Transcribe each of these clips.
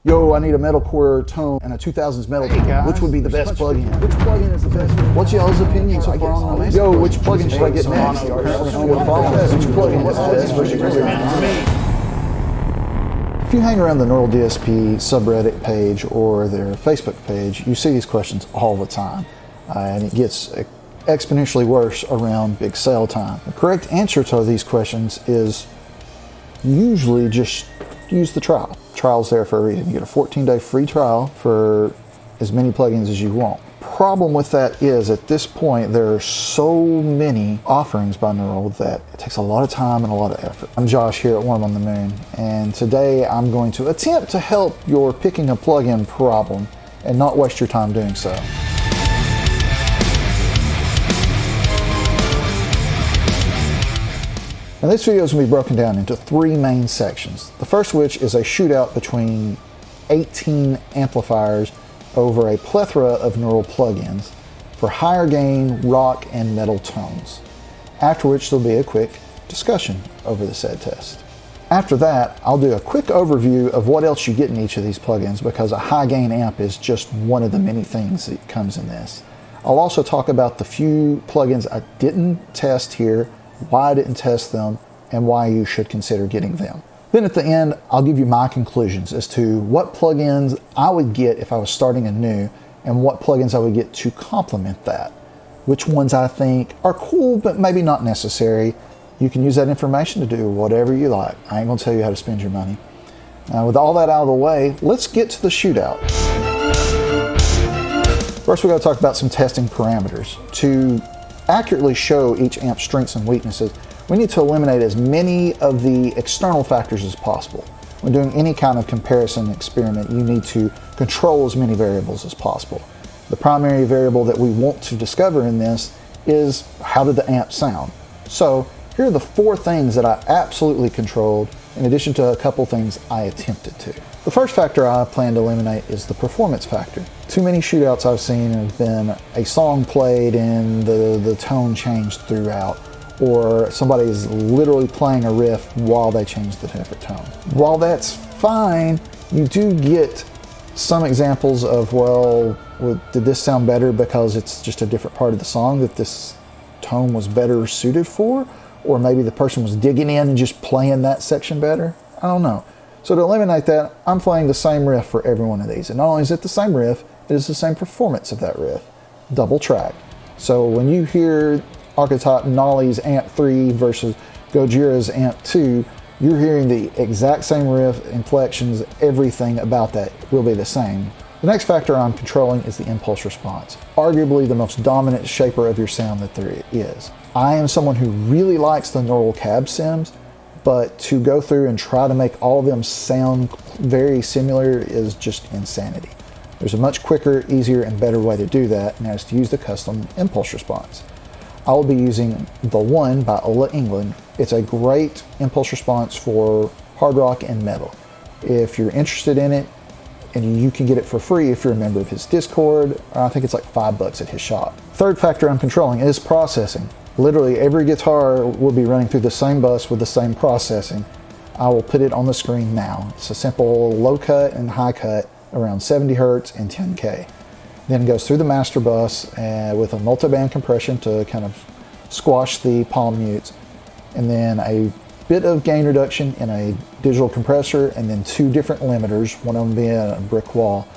Yo, I need a metalcore tone and a 2000s metal tone. Which would be the best plugin? Which plugin is the best? What's y'all's opinion so far on the Yo, which plugin should I get next? Which plugin is the best? If you hang around the Neural DSP subreddit page or their Facebook page, you see these questions all the time. And it gets exponentially worse around big sale time. The correct answer to these questions is usually just use the trial. Trial's there for a reason. You get a 14-day free trial for as many plugins as you want. Problem with that is at this point there are so many offerings by Neural that it takes a lot of time and a lot of effort. I'm Josh here at Wyrm on the Moon, and today I'm going to attempt to help your picking a plugin problem and not waste your time doing so. Now this video is going to be broken down into three main sections. The first of which is a shootout between 18 amplifiers over a plethora of Neural plugins for higher gain rock and metal tones. After which there'll be a quick discussion over the said test. After that, I'll do a quick overview of what else you get in each of these plugins, because a high gain amp is just one of the many things that comes in this. I'll also talk about the few plugins I didn't test here, why I didn't test them, and why you should consider getting them. Then at the end, I'll give you my conclusions as to what plugins I would get if I was starting anew, and what plugins I would get to complement that. Which ones I think are cool, but maybe not necessary. You can use that information to do whatever you like. I ain't gonna tell you how to spend your money. Now, with all that out of the way, let's get to the shootout. First, we gotta talk about some testing parameters. To accurately show each amp's strengths and weaknesses, we need to eliminate as many of the external factors as possible. When doing any kind of comparison experiment, you need to control as many variables as possible. The primary variable that we want to discover in this is how did the amp sound. So here are the four things that I absolutely controlled, in addition to a couple things I attempted to. The first factor I plan to eliminate is the performance factor. Too many shootouts I've seen have been a song played and the tone changed throughout, or somebody's literally playing a riff while they change the different tone. While that's fine, you do get some examples of, well, did this sound better because it's just a different part of the song that this tone was better suited for? Or maybe the person was digging in and just playing that section better? I don't know. So to eliminate that, I'm playing the same riff for every one of these. And not only is it the same riff, it is the same performance of that riff. Double track. So when you hear Archetype Nolly's Amp 3 versus Gojira's Amp 2, you're hearing the exact same riff, inflections, everything about that will be the same. The next factor I'm controlling is the impulse response, arguably the most dominant shaper of your sound that there is. I am someone who really likes the Neural cab sims, but to go through and try to make all of them sound very similar is just insanity. There's a much quicker, easier, and better way to do that, and that is to use the custom impulse response. I will be using The One by Ola England. It's a great impulse response for hard rock and metal. If you're interested in it, and you can get it for free if you're a member of his Discord, I think it's like $5 at his shop. Third factor I'm controlling is processing. Literally every guitar will be running through the same bus with the same processing. I will put it on the screen now. It's a simple low cut and high cut around 70 Hertz and 10K. Then it goes through the master bus with a multi-band compression to kind of squash the palm mutes, and then a bit of gain reduction in a digital compressor, and then two different limiters, one of them being a brick wall,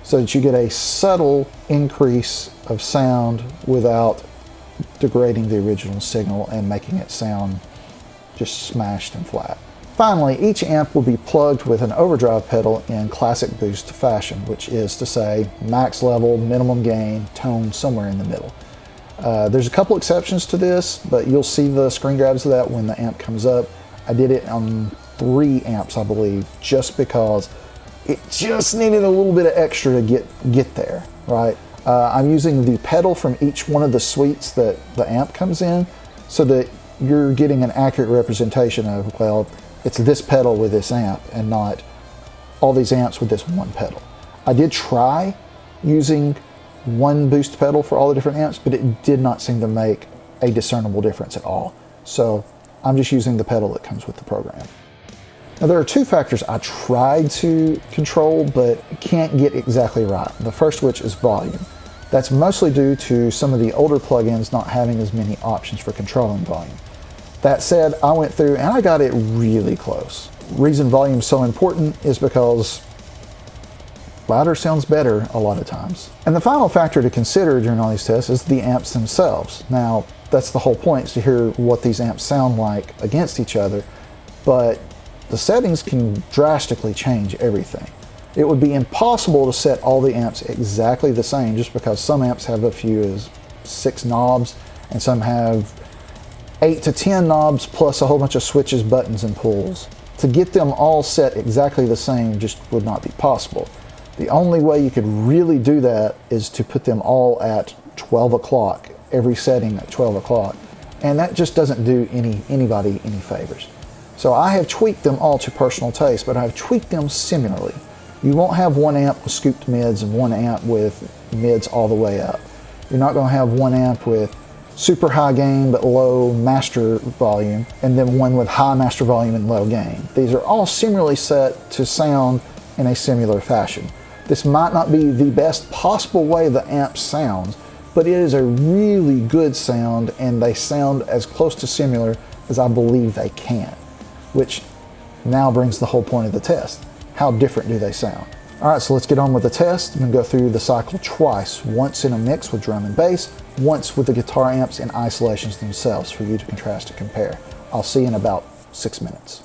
so that you get a subtle increase of sound without degrading the original signal and making it sound just smashed and flat. Finally, each amp will be plugged with an overdrive pedal in classic boost fashion, which is to say max level, minimum gain, tone somewhere in the middle. There's a couple exceptions to this, but you'll see the screen grabs of that when the amp comes up. I did it on 3 amps, I believe, just because it just needed a little bit of extra to get there, right? I'm using the pedal from each one of the suites that the amp comes in, so that you're getting an accurate representation of, well, it's this pedal with this amp and not all these amps with this one pedal. I did try using one boost pedal for all the different amps, but it did not seem to make a discernible difference at all. So I'm just using the pedal that comes with the program. Now there are two factors I tried to control but can't get exactly right. The first of which is volume. That's mostly due to some of the older plugins not having as many options for controlling volume. That said, I went through and I got it really close. Reason volume is so important is because louder sounds better a lot of times. And the final factor to consider during all these tests is the amps themselves. Now, that's the whole point, is to hear what these amps sound like against each other, but the settings can drastically change everything. It would be impossible to set all the amps exactly the same just because some amps have as few as 6 knobs and some have 8 to 10 knobs plus a whole bunch of switches, buttons, and pulls. To get them all set exactly the same just would not be possible. The only way you could really do that is to put them all at 12 o'clock, every setting at 12 o'clock, and that just doesn't do anybody any favors. So I have tweaked them all to personal taste, but I've tweaked them similarly. You won't have one amp with scooped mids and one amp with mids all the way up. You're not going to have one amp with super high gain but low master volume, and then one with high master volume and low gain. These are all similarly set to sound in a similar fashion. This might not be the best possible way the amp sounds, but it is a really good sound, and they sound as close to similar as I believe they can. Which now brings the whole point of the test. How different do they sound? All right, so let's get on with the test. I'm gonna go through the cycle twice, once in a mix with drum and bass, once with the guitar amps and isolations themselves for you to contrast and compare. I'll see you in about 6 minutes.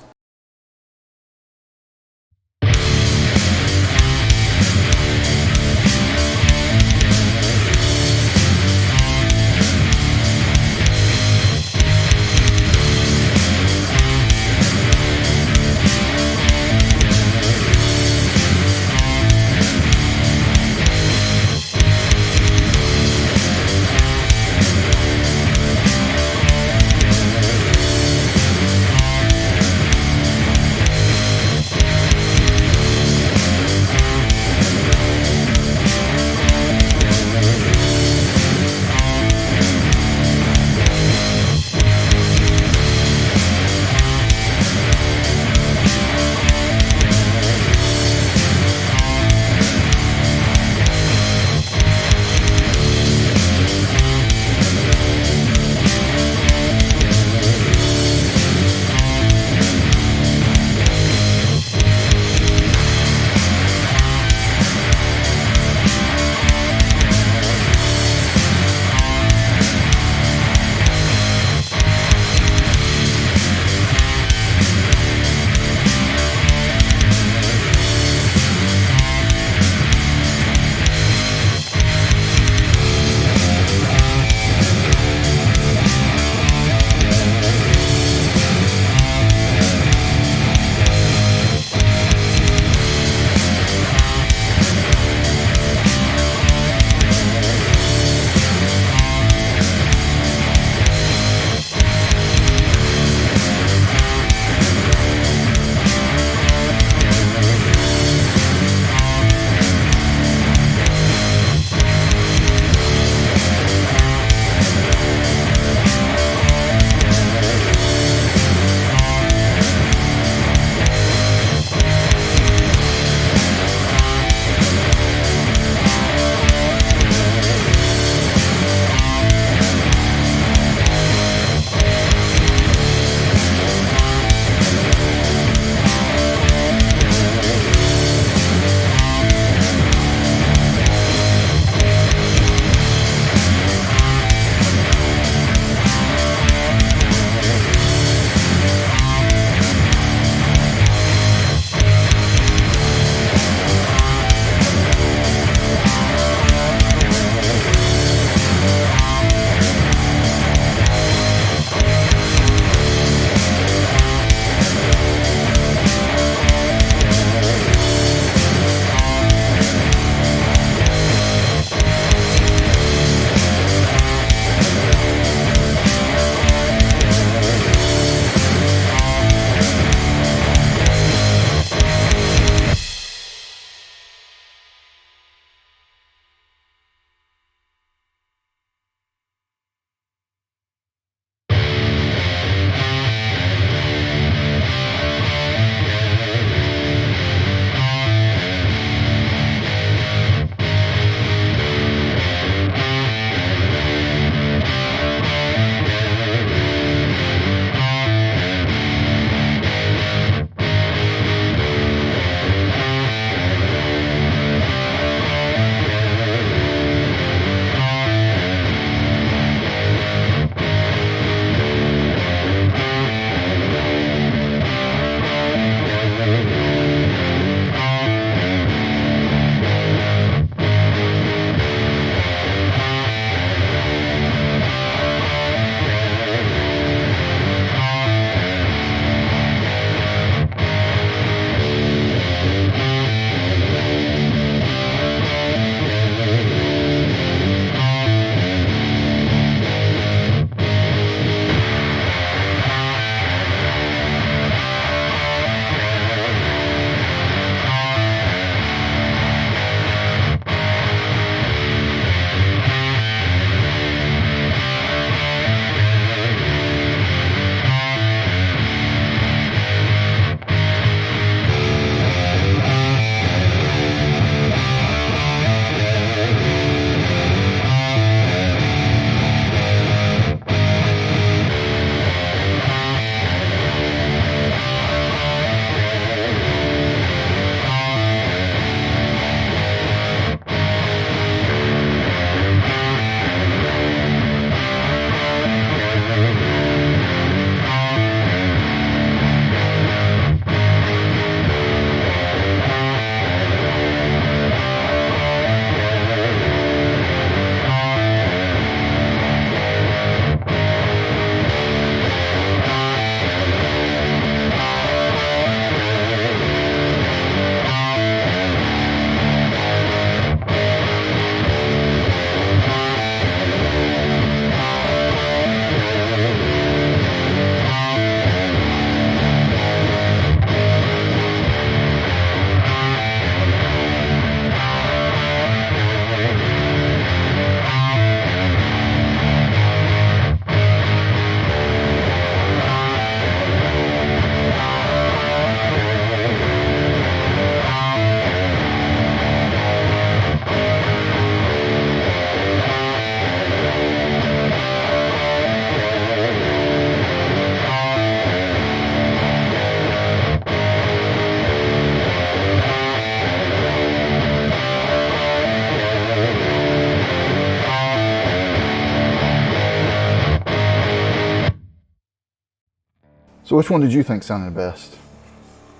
So which one did you think sounded best?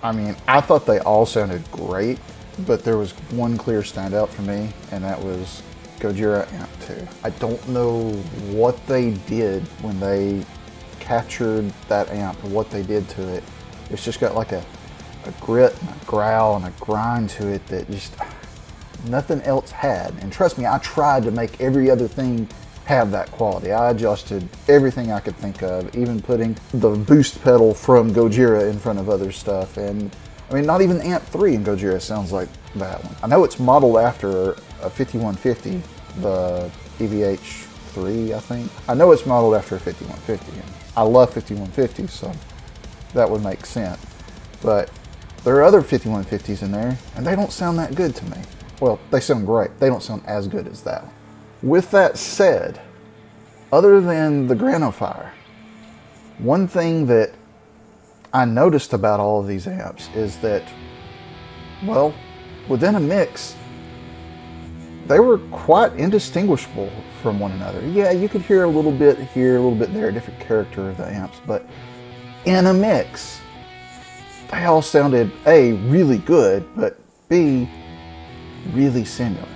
I mean, I thought they all sounded great, but there was one clear standout for me, and that was Gojira Amp 2. I don't know what they did when they captured that amp and what they did to it. It's just got like a grit and a growl and a grind to it that just nothing else had. And trust me, I tried to make every other thing have that quality. I adjusted everything I could think of, even putting the boost pedal from Gojira in front of other stuff. And I mean, not even Amp 3 in Gojira sounds like that one. I know it's modeled after a 5150, the EVH3, I think. I know it's modeled after a 5150. And I love 5150s, so that would make sense. But there are other 5150s in there, and they don't sound that good to me. Well, they sound great. They don't sound as good as that one. With that said, other than the Granophyre, one thing that I noticed about all of these amps is that, well, within a mix, they were quite indistinguishable from one another. Yeah, you could hear a little bit here, a little bit there, a different character of the amps, but in a mix, they all sounded A, really good, but B, really similar.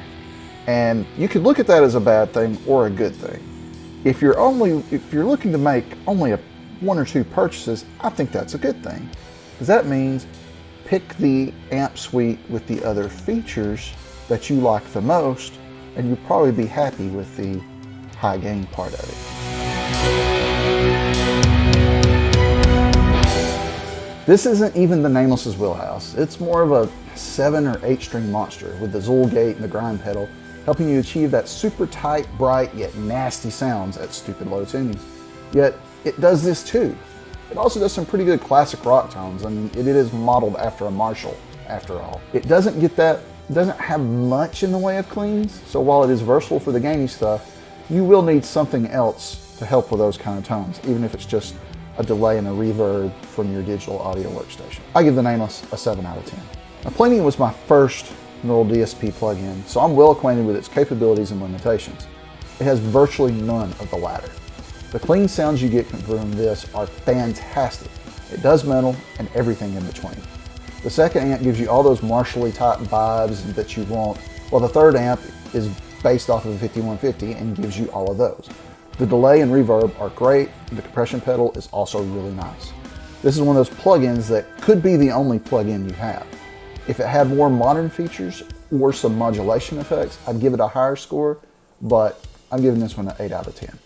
And you could look at that as a bad thing or a good thing. If you're looking to make only one or two purchases, I think that's a good thing. Because that means pick the amp suite with the other features that you like the most, and you'll probably be happy with the high gain part of it. This isn't even the Nameless's wheelhouse. It's more of a 7 or 8 string monster with the Zool gate and the grind pedal, helping you achieve that super tight, bright, yet nasty sounds at stupid low tunings. Yet, it does this too. It also does some pretty good classic rock tones. I mean, it is modeled after a Marshall, after all. It doesn't have much in the way of cleans, so while it is versatile for the gainy stuff, you will need something else to help with those kind of tones, even if it's just a delay and a reverb from your digital audio workstation. I give the Nameless a 7 out of 10. Now, Plini was my first Neural DSP plugin, so I'm well acquainted with its capabilities and limitations. It has virtually none of the latter. The clean sounds you get from this are fantastic. It does metal and everything in between. The second amp gives you all those Marshall-y type vibes that you want, while the third amp is based off of a 5150 and gives you all of those. The delay and reverb are great. The compression pedal is also really nice. This is one of those plugins that could be the only plugin you have. If it had more modern features or some modulation effects, I'd give it a higher score, but I'm giving this one an 8 out of 10.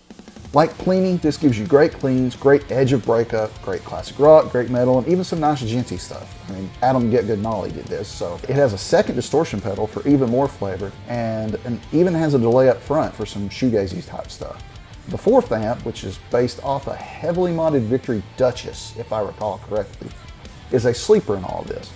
Like Plini, this gives you great cleans, great edge of breakup, great classic rock, great metal, and even some nice djenty stuff. I mean, Adam Get Good Nolly did this, so. It has a second distortion pedal for even more flavor, and even has a delay up front for some shoegazy type stuff. The fourth amp, which is based off a heavily modded Victory Duchess, if I recall correctly, is a sleeper in all of this.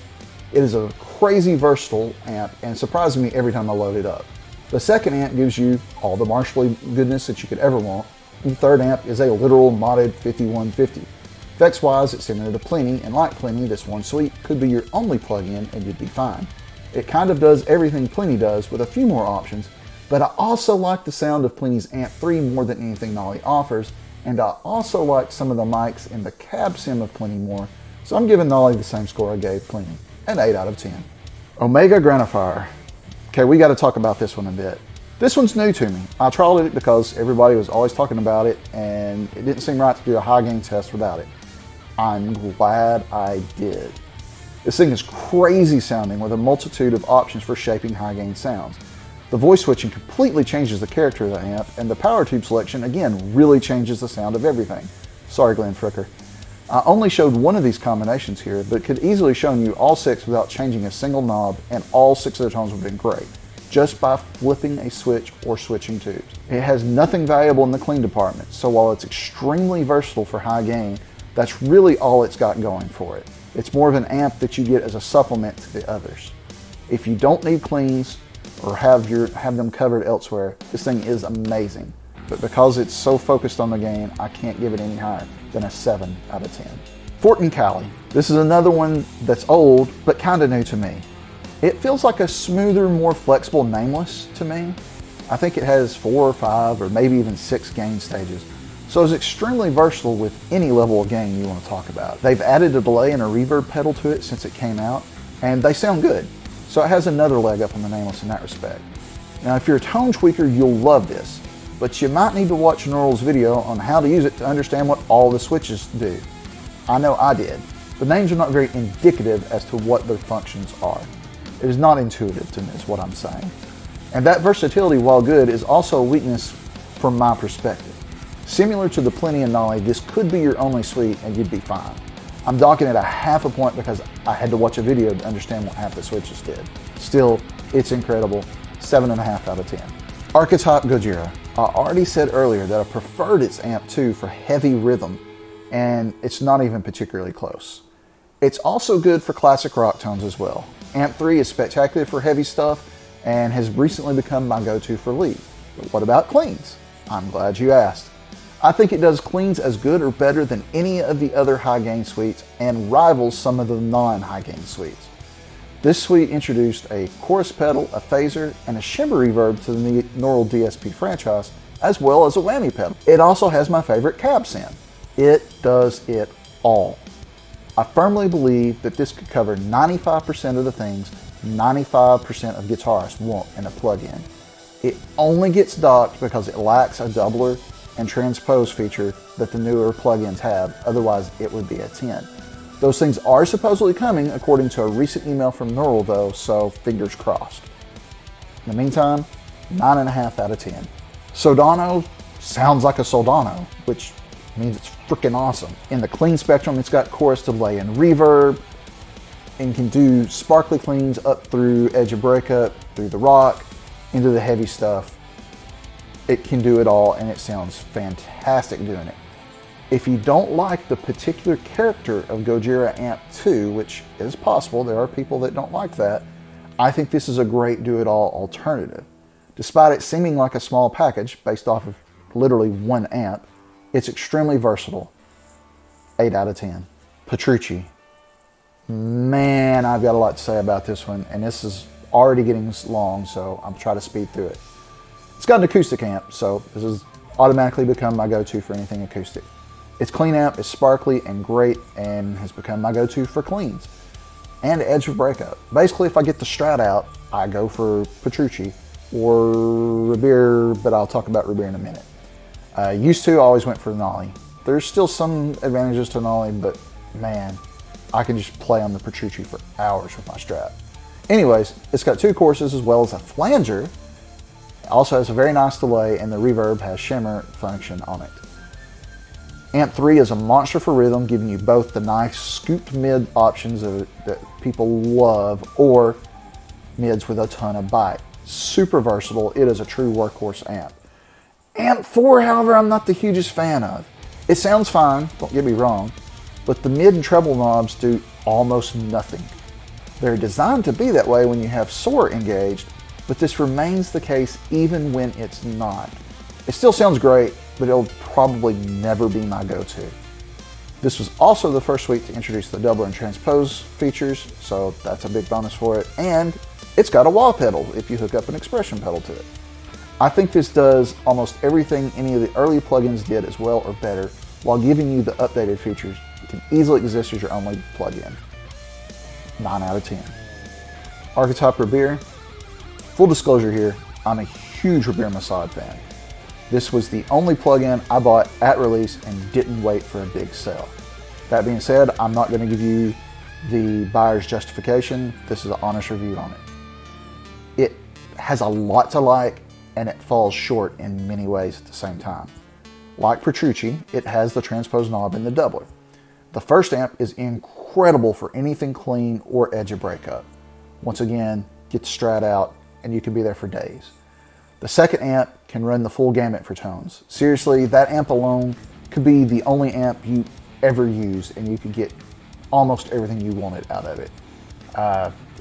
It is a crazy versatile amp and surprises me every time I load it up. The second amp gives you all the Marshall goodness that you could ever want. And the third amp is a literal modded 5150. Effects-wise, it's similar to Plini, and like Plini, this one suite could be your only plug-in and you'd be fine. It kind of does everything Plini does with a few more options, but I also like the sound of Plini's Amp 3 more than anything Nolly offers, and I also like some of the mics in the cab sim of Plini more, so I'm giving Nolly the same score I gave Plini, an 8 out of 10. Omega Granophyre. Okay, we got to talk about this one a bit. This one's new to me. I trialed it because everybody was always talking about it, and it didn't seem right to do a high gain test without it. I'm glad I did. This thing is crazy sounding with a multitude of options for shaping high gain sounds. The voice switching completely changes the character of the amp, and the power tube selection, again, really changes the sound of everything. Sorry, Glenn Fricker. I only showed one of these combinations here, but could easily show you all 6 without changing a single knob, and all 6 of the tones would have been great, just by flipping a switch or switching tubes. It has nothing valuable in the clean department, so while it's extremely versatile for high gain, that's really all it's got going for it. It's more of an amp that you get as a supplement to the others. If you don't need cleans or have them covered elsewhere, this thing is amazing. But because it's so focused on the gain, I can't give it any higher than a 7 out of 10. Fort and Cali. This is another one that's old, but kind of new to me. It feels like a smoother, more flexible Nameless to me. I think it has 4 or 5 or maybe even 6 gain stages. So it's extremely versatile with any level of gain you want to talk about. They've added a delay and a reverb pedal to it since it came out, and they sound good. So it has another leg up on the Nameless in that respect. Now if you're a tone tweaker, you'll love this, but you might need to watch Neural's video on how to use it to understand what all the switches do. I know I did. The names are not very indicative as to what their functions are. It is not intuitive to me is what I'm saying. And that versatility, while good, is also a weakness from my perspective. Similar to the Plini and Nolly, this could be your only suite and you'd be fine. I'm docking it a half a point because I had to watch a video to understand what half the switches did. Still, it's incredible. 7.5 out of 10. Archetype Gojira. I already said earlier that I preferred its Amp 2 for heavy rhythm, and it's not even particularly close. It's also good for classic rock tones as well. Amp 3 is spectacular for heavy stuff and has recently become my go-to for lead. But what about cleans? I'm glad you asked. I think it does cleans as good or better than any of the other high gain suites and rivals some of the non-high gain suites. This suite introduced a chorus pedal, a phaser, and a shimmer reverb to the Neural DSP franchise, as well as a whammy pedal. It also has my favorite cab synth. It does it all. I firmly believe that this could cover 95% of the things 95% of guitarists want in a plug-in. It only gets docked because it lacks a doubler and transpose feature that the newer plugins have, otherwise it would be a 10. Those things are supposedly coming according to a recent email from Neural though, so fingers crossed. In the meantime, 9.5 out of 10. Soldano sounds like a Soldano, which means it's freaking awesome. In the clean spectrum, it's got chorus delay and reverb, and can do sparkly cleans up through edge of breakup, through the rock, into the heavy stuff. It can do it all, and it sounds fantastic doing it. If you don't like the particular character of Gojira Amp 2, which is possible, there are people that don't like that, I think this is a great do-it-all alternative. Despite it seeming like a small package based off of literally one amp, it's extremely versatile. 8 out of 10. Petrucci. Man, I've got a lot to say about this one, and this is already getting long, so I'm trying to speed through it. It's got an acoustic amp, so this has automatically become my go-to for anything acoustic. Its clean amp is sparkly and great and has become my go-to for cleans and edge of breakup. Basically, if I get the Strat out, I go for Petrucci or Rabeaafro, but I'll talk about Rabeaafro in a minute. Used to, I always went for Nolly. There's still some advantages to Nolly, but man, I can just play on the Petrucci for hours with my Strat. Anyways, it's got 2 courses as well as a flanger. It also has a very nice delay, and the reverb has shimmer function on it. Amp 3 is a monster for rhythm, giving you both the nice scooped mid options that people love, or mids with a ton of bite. Super versatile. It is a true workhorse amp. Amp 4, however, I'm not the hugest fan of. It sounds fine, don't get me wrong, but the mid and treble knobs do almost nothing. They're designed to be that way when you have soar engaged, but this remains the case even when it's not. It still sounds great, but it'll probably never be my go-to. This was also the first suite to introduce the doubler and transpose features, so that's a big bonus for it, and it's got a wah pedal if you hook up an expression pedal to it. I think this does almost everything any of the early plugins did as well or better, while giving you the updated features. It can easily exist as your only plugin. 9 out of 10. Archetype Rabeaafro. Full disclosure here, I'm a huge Rabeaafro fan. This was the only plugin I bought at release and didn't wait for a big sale. That being said, I'm not going to give you the buyer's justification. This is an honest review on it. It has a lot to like, and it falls short in many ways at the same time. Like Petrucci, it has the transpose knob and the doubler. The first amp is incredible for anything clean or edge of breakup. Once again, get the Strat out and you can be there for days. The second amp can run the full gamut for tones. Seriously, that amp alone could be the only amp you ever use, and you could get almost everything you wanted out of it.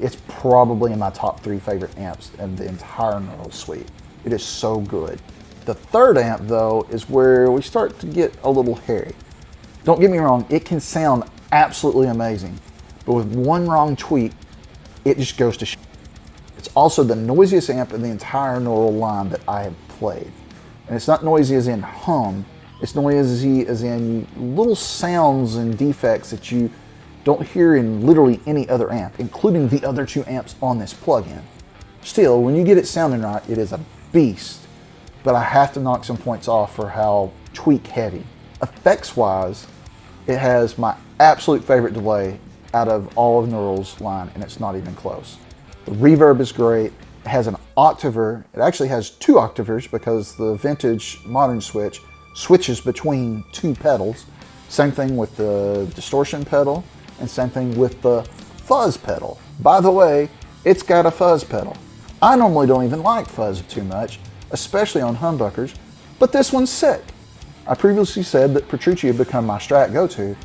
It's probably in my top 3 favorite amps in the entire Neural suite. It is so good. The third amp, though, is where we start to get a little hairy. Don't get me wrong, it can sound absolutely amazing, but with one wrong tweak, it just goes to shit. It's also the noisiest amp in the entire Neural line that I have played. And it's not noisy as in hum, It's noisy as in little sounds and defects that you don't hear in literally any other amp, including the other 2 amps on this plugin. Still, when you get it sounding right, it is a beast, but I have to knock some points off for how tweak heavy. Effects-wise, it has my absolute favorite delay out of all of Neural's line, and it's not even close. The reverb is great. It has an octaver. It actually has 2 octavers because the vintage modern switch switches between 2 pedals. Same thing with the distortion pedal, and same thing with the fuzz pedal. By the way, it's got a fuzz pedal. I normally don't even like fuzz too much, especially on humbuckers, but this one's sick. I previously said that Petrucci had become my Strat go-to,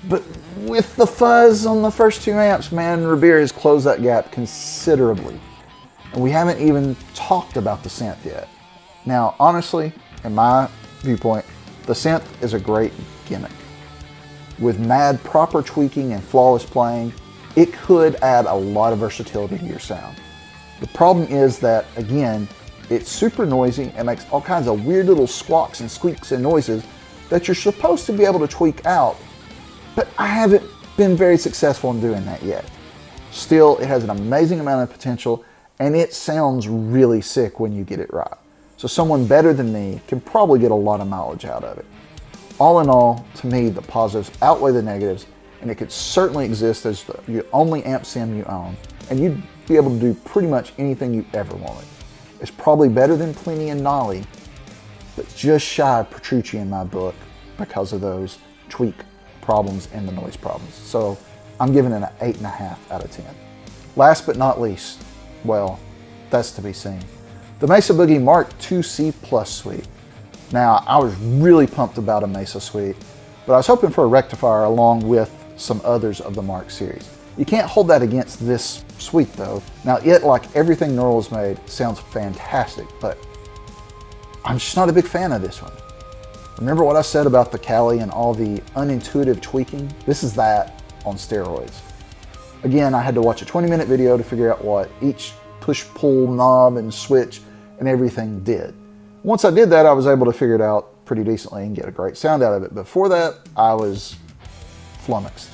but with the fuzz on the first 2 amps, man, Rabeaafro has closed that gap considerably. And we haven't even talked about the synth yet. Now, honestly, in my viewpoint, the synth is a great gimmick. With mad proper tweaking and flawless playing, it could add a lot of versatility to your sound. The problem is that, again, it's super noisy and makes all kinds of weird little squawks and squeaks and noises that you're supposed to be able to tweak out, but I haven't been very successful in doing that yet. Still, it has an amazing amount of potential, and it sounds really sick when you get it right. So someone better than me can probably get a lot of mileage out of it. All in all, to me, the positives outweigh the negatives, and it could certainly exist as the only amp sim you own, and you'd be able to do pretty much anything you ever wanted. It's probably better than Plini and Nolly, but just shy of Petrucci in my book because of those tweak problems and the noise problems. So I'm giving it an 8.5 out of 10. Last but not least, well, that's to be seen, the Mesa Boogie Mark II C Plus suite. Now, I was really pumped about a Mesa suite, but I was hoping for a rectifier along with some others of the Mark series. You can't hold that against this suite though. Now, it, like everything Neural has made, sounds fantastic, but I'm just not a big fan of this one. Remember what I said about the Cali and all the unintuitive tweaking? This is that on steroids. Again, I had to watch a 20-minute video to figure out what each push-pull knob and switch and everything did. Once I did that, I was able to figure it out pretty decently and get a great sound out of it. Before that, I was flummoxed.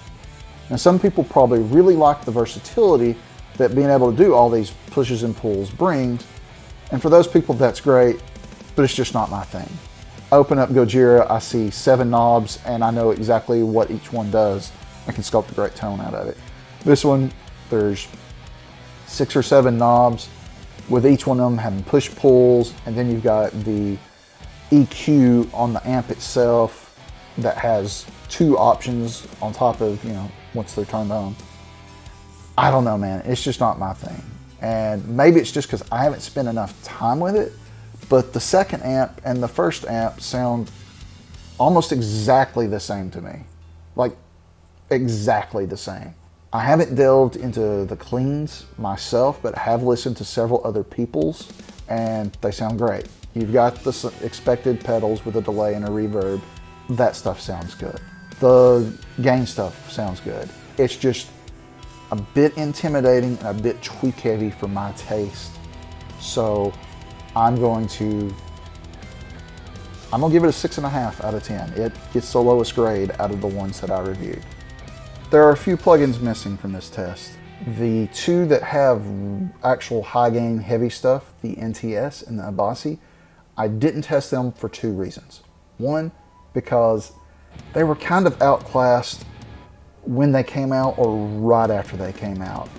Now, some people probably really like the versatility that being able to do all these pushes and pulls brings, and for those people, that's great, but it's just not my thing. I open up Gojira, I see 7 knobs, and I know exactly what each one does. I can sculpt a great tone out of it. This one, there's 6 or 7 knobs, with each one of them having push-pulls, and then you've got the EQ on the amp itself that has 2 options on top of, once they're turned on. I don't know, man. It's just not my thing. And maybe it's just because I haven't spent enough time with it, but the second amp and the first amp sound almost exactly the same to me. Like, exactly the same. I haven't delved into the cleans myself, but have listened to several other people's, and they sound great. You've got the expected pedals with a delay and a reverb. That stuff sounds good. The gain stuff sounds good. It's just a bit intimidating and a bit tweak heavy for my taste. So I'm gonna give it a 6.5 out of 10. It gets the lowest grade out of the ones that I reviewed. There are a few plugins missing from this test. The 2 that have actual high gain heavy stuff, the NTS and the Abasi, I didn't test them for 2 reasons. One, because they were kind of outclassed when they came out or right after they came out.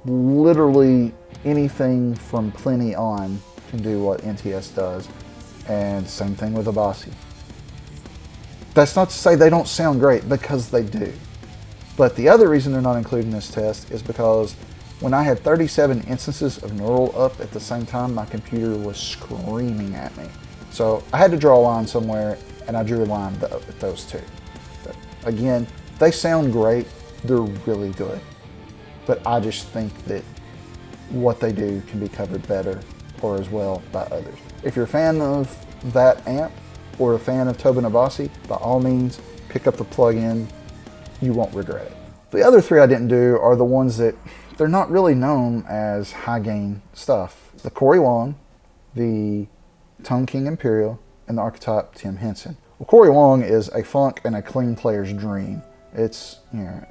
Literally anything from Plini on can do what NTS does, and same thing with Abasi. That's not to say they don't sound great, because they do. But the other reason they're not included in this test is because when I had 37 instances of Neural up at the same time, my computer was screaming at me. So I had to draw a line somewhere, and I drew a line at those 2. But again, they sound great, they're really good. But I just think that what they do can be covered better or as well by others. If you're a fan of that amp or a fan of Tobin Abasi, by all means, pick up the plugin. You won't regret it. The other 3 I didn't do are the ones that they're not really known as high gain stuff. The Corey Wong, the Tone King Imperial, and the Archetype Tim Henson. Well, Corey Wong is a funk and a clean player's dream. It's, you know,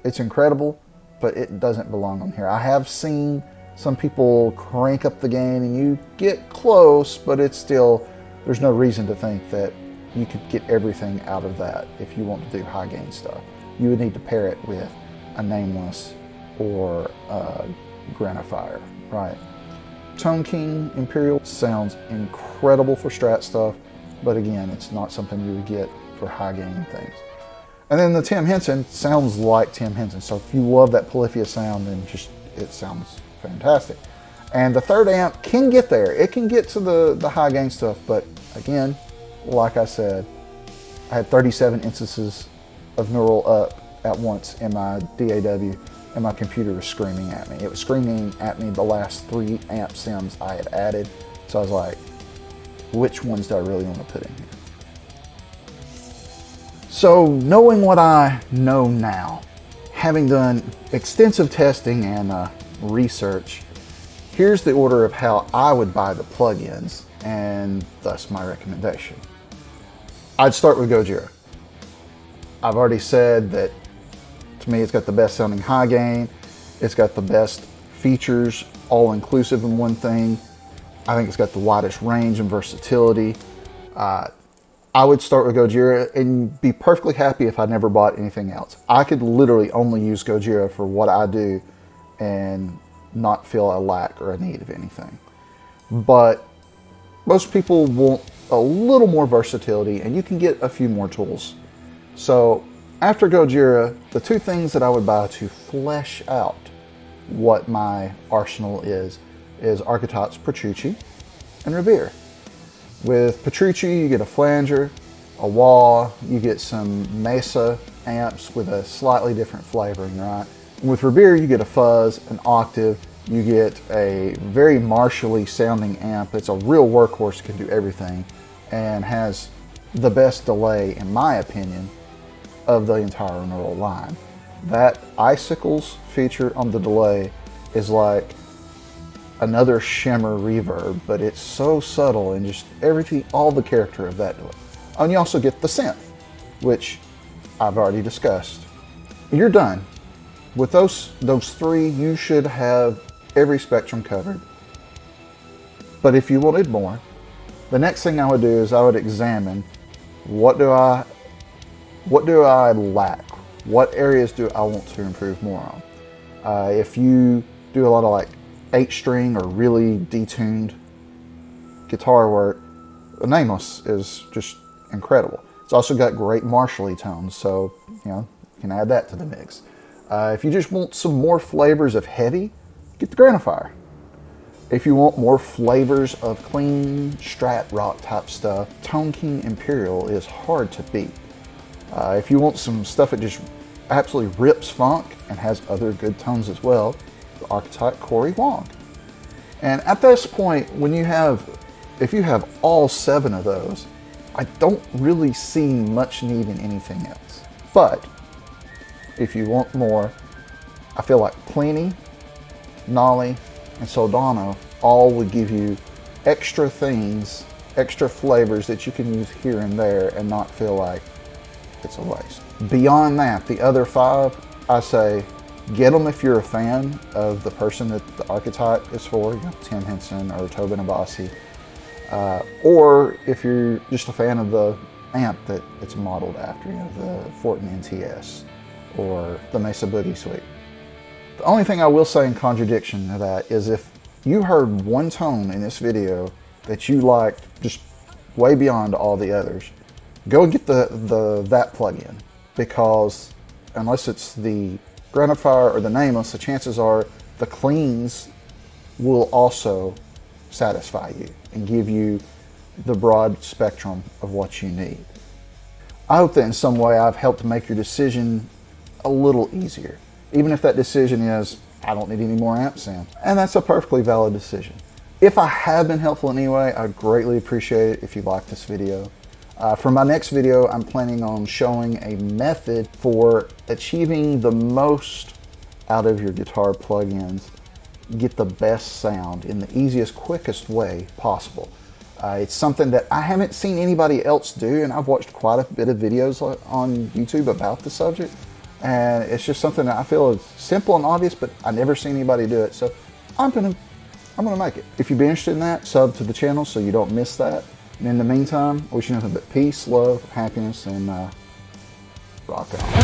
it's incredible, but it doesn't belong on here. I have seen some people crank up the gain and you get close, but it's still, there's no reason to think that you could get everything out of that if you want to do high gain stuff. You would need to pair it with a Nameless or a Granophyre, right? Tone King Imperial sounds incredible for Strat stuff, but again, it's not something you would get for high gain things. And then the Tim Henson sounds like Tim Henson. So if you love that Polyphia sound, then just, it sounds fantastic. And the third amp can get there. It can get to the high gain stuff, but again, like I said, I had 37 instances of Neural up at once in my DAW, and my computer was screaming at me. It was screaming at me the last 3 amp sims I had added. So I was like, which ones do I really want to put in here? So knowing what I know now, having done extensive testing and research, here's the order of how I would buy the plugins, and thus my recommendation. I'd start with Gojira. I've already said that to me it's got the best sounding high gain, it's got the best features, all inclusive in one thing. I think it's got the widest range and versatility. I would start with Gojira and be perfectly happy if I never bought anything else. I could literally only use Gojira for what I do and not feel a lack or a need of anything. But most people want a little more versatility, and you can get a few more tools. So after Gojira, the 2 things that I would buy to flesh out what my arsenal is Archetype's Petrucci and Rabeaafro. With Petrucci, you get a flanger, a wah, you get some mesa amps with a slightly different flavoring, right? And with Rabeaafro, you get a fuzz, an octave, you get a very martially sounding amp. It's a real workhorse, can do everything, and has the best delay, in my opinion, of the entire Neural line. That Icicles feature on the delay is like another shimmer reverb, but it's so subtle and just everything, all the character of that delay. And you also get the synth, which I've already discussed. You're done. With those 3, you should have every spectrum covered. But if you wanted more, the next thing I would do is I would examine what do I lack? What areas do I want to improve more on? If you do a lot of like 8-string or really detuned guitar work, the Nameless is just incredible. It's also got great martially tones, so you know, you can add that to the mix. If you just want some more flavors of heavy, get the Granophyre. If you want more flavors of clean Strat rock type stuff, Tone King Imperial is hard to beat. If you want some stuff that just absolutely rips funk and has other good tones as well, the Archetype Corey Wong. And at this point, if you have all 7 of those, I don't really see much need in anything else. But if you want more, I feel like Plini, Nolly, and Soldano all would give you extra things, extra flavors that you can use here and there and not feel like it's a waste. Beyond that, the other 5, I say, get them if you're a fan of the person that the Archetype is for, you know, Tim Henson or Tobin Abasi, or if you're just a fan of the amp that it's modeled after, you know, the Fortin NTS or the Mesa Boogie Suite. The only thing I will say in contradiction to that is if you heard one tone in this video that you liked just way beyond all the others, go get that plugin, because unless it's the Granophyre or the Nameless, the chances are the cleans will also satisfy you and give you the broad spectrum of what you need. I hope that in some way I've helped make your decision a little easier. Even if that decision is, I don't need any more amp sound. And that's a perfectly valid decision. If I have been helpful in any way, I'd greatly appreciate it if you like this video. For my next video, I'm planning on showing a method for achieving the most out of your guitar plugins, get the best sound in the easiest, quickest way possible. It's something that I haven't seen anybody else do, and I've watched quite a bit of videos on YouTube about the subject, and it's just something that I feel is simple and obvious, but I never seen anybody do it, so I'm gonna make it. If you'd be interested in that, sub to the channel so you don't miss that. And in the meantime, I wish you nothing but peace, love, happiness, and rock on.